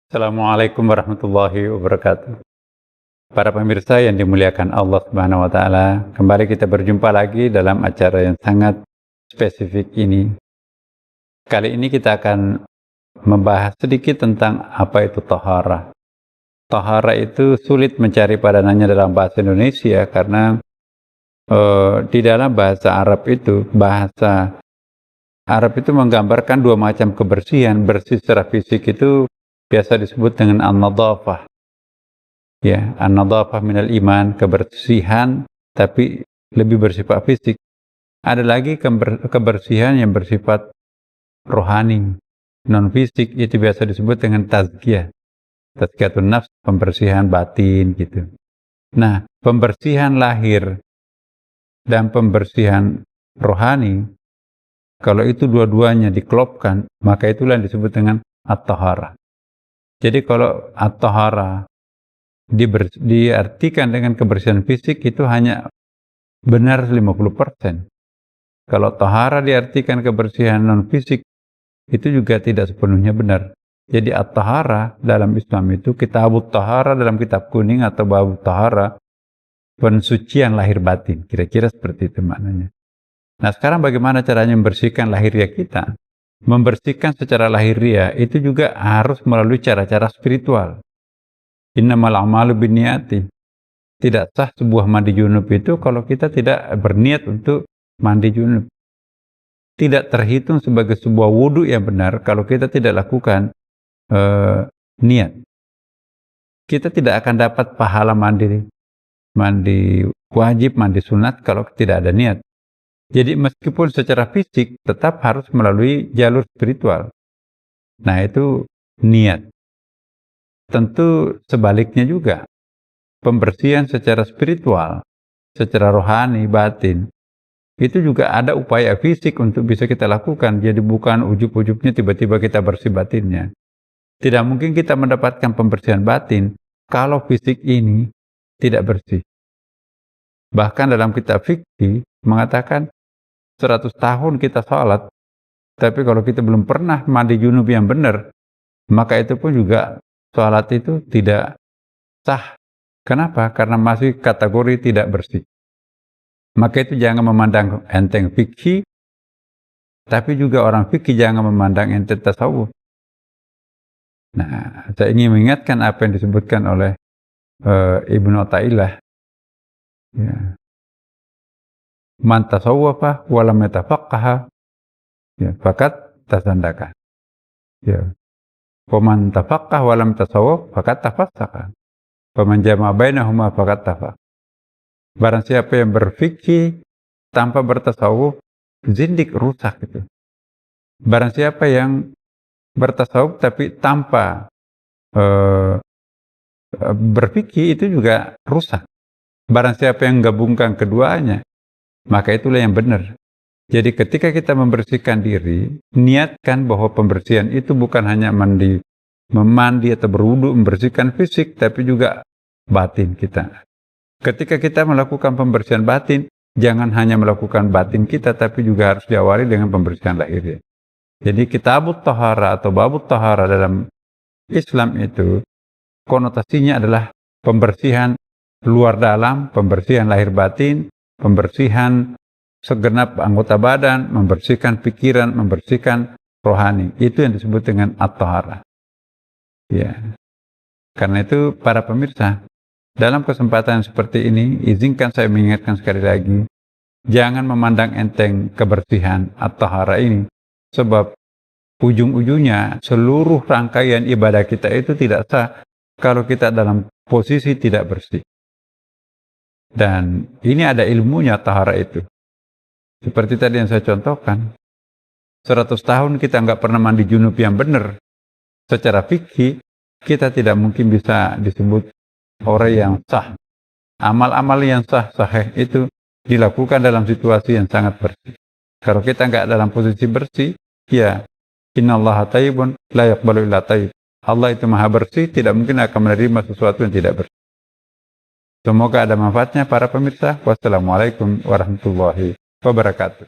Assalamualaikum warahmatullahi wabarakatuh. Para pemirsa yang dimuliakan Allah Subhanahu wa taala, kembali kita berjumpa lagi dalam acara yang sangat spesifik ini. Kali ini kita akan membahas sedikit tentang apa itu taharah. Taharah itu sulit mencari padanannya dalam bahasa Indonesia karena di dalam bahasa Arab itu menggambarkan dua macam kebersihan. Bersih secara fisik itu biasa disebut dengan an-nadhafah. Ya, an-nadhafah minal iman, kebersihan tapi lebih bersifat fisik. Ada lagi kebersihan yang bersifat rohani, non fisik, itu biasa disebut dengan tazkiyah. Tazkiyatun nafs, pembersihan batin gitu. Nah, pembersihan lahir dan pembersihan rohani, kalau itu dua-duanya diklopkan, maka itulah yang disebut dengan at-taharah. Jadi kalau at-taharah diartikan dengan kebersihan fisik itu hanya benar 50%. Kalau tahara diartikan kebersihan non fisik itu juga tidak sepenuhnya benar. Jadi at-tahara dalam Islam itu kitabut tahara dalam kitab kuning atau babut tahara, pensucian lahir batin. Kira-kira seperti itu maknanya. Nah, sekarang bagaimana caranya membersihkan lahiriah kita? Membersihkan secara lahiriah itu juga harus melalui cara-cara spiritual. Innamal a'malu binniyati. Tidak sah sebuah mandi junub itu kalau kita tidak berniat untuk mandi junub. Tidak terhitung sebagai sebuah wudu yang benar kalau kita tidak lakukan niat. Kita tidak akan dapat pahala mandi wajib, mandi sunat kalau tidak ada niat. Jadi meskipun secara fisik tetap harus melalui jalur spiritual. Nah, itu niat. Tentu sebaliknya juga, pembersihan secara spiritual, secara rohani, batin, itu juga ada upaya fisik untuk bisa kita lakukan. Jadi bukan ujub-ujubnya tiba-tiba kita bersih batinnya. Tidak mungkin kita mendapatkan pembersihan batin kalau fisik ini tidak bersih. Bahkan dalam kitab fikih mengatakan 100 tahun kita sholat, tapi kalau kita belum pernah mandi junub yang benar, maka itu pun juga sholat itu tidak sah. Kenapa? Karena masih kategori tidak bersih. Maka itu jangan memandang enteng fikih, tapi juga orang fikih jangan memandang enteng tasawuf. Nah, saya ingin mengingatkan apa yang disebutkan oleh Ibnu Athaillah. Ya. Man tasawwafa walam yatafaqqaha, ya, fakat tasandaka. Ya. Waman tafaqqah walam tasawwaf fakat tafassaka. Waman jama'a bainahuma fakat tafaq. Barang siapa yang berfikih tanpa bertasawuf, zindik, rusak itu. Barang siapa yang bertasawuf tapi tanpa berfikih, itu juga rusak. Barang siapa yang gabungkan keduanya, maka itulah yang benar. Jadi ketika kita membersihkan diri, niatkan bahwa pembersihan itu bukan hanya memandi atau berwudu, membersihkan fisik, tapi juga batin kita. Ketika kita melakukan pembersihan batin, jangan hanya melakukan batin kita, tapi juga harus diawali dengan pembersihan lahir. Jadi kitabut tahara atau babut tahara dalam Islam itu konotasinya adalah pembersihan luar dalam, pembersihan lahir batin, pembersihan segenap anggota badan, membersihkan pikiran, membersihkan rohani. Itu yang disebut dengan at-tahara. Ya. Karena itu para pemirsa, dalam kesempatan seperti ini, izinkan saya mengingatkan sekali lagi, jangan memandang enteng kebersihan at-tahara ini, sebab ujung-ujungnya seluruh rangkaian ibadah kita itu tidak sah kalau kita dalam posisi tidak bersih. Dan ini ada ilmunya tahara itu. Seperti tadi yang saya contohkan, 100 tahun kita nggak pernah mandi junub yang benar, secara fikih kita tidak mungkin bisa disebut orang yang sah. Amal-amal yang sahih itu dilakukan dalam situasi yang sangat bersih. Kalau kita nggak dalam posisi bersih, ya innallaha thayyibun la yaqbalu illa thayyib. Allah itu maha bersih, tidak mungkin akan menerima sesuatu yang tidak bersih. Semoga ada manfaatnya para pemirsa. Wassalamualaikum warahmatullahi wabarakatuh.